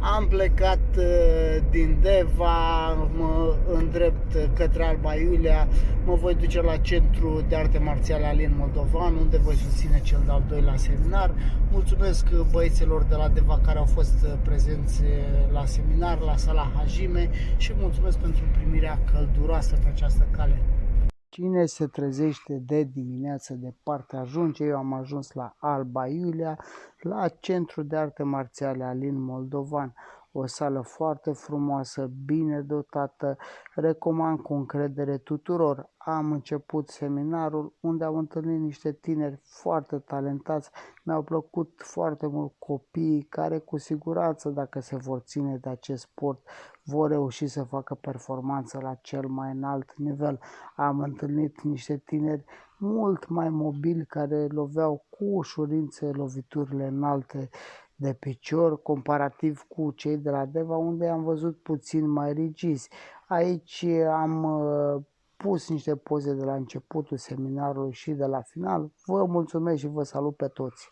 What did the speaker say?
Am plecat din Deva, mă îndrept către Alba Iulia, mă voi duce la Centru de Arte Marțiale Alin Moldovan, unde voi susține cel de-al doilea seminar. Mulțumesc băieților de la Deva care au fost prezenți la seminar, la sala Hajime, și mulțumesc pentru primirea călduroasă pe această cale. Cine se trezește de dimineață departe ajunge. Eu am ajuns la Alba Iulia, la Centru de Arte Marțiale Alin Moldovan. O sală foarte frumoasă, bine dotată, recomand cu încredere tuturor. Am început seminarul unde am întâlnit niște tineri foarte talentați. Mi-au plăcut foarte mult copiii care cu siguranță, dacă se vor ține de acest sport, vor reuși să facă performanță la cel mai înalt nivel. Am întâlnit niște tineri mult mai mobili care loveau cu ușurință loviturile înalte de picior, comparativ cu cei de la Deva, unde am văzut puțin mai rigizi. Aici am pus niște poze de la începutul seminarului și de la final. Vă mulțumesc și vă salut pe toți!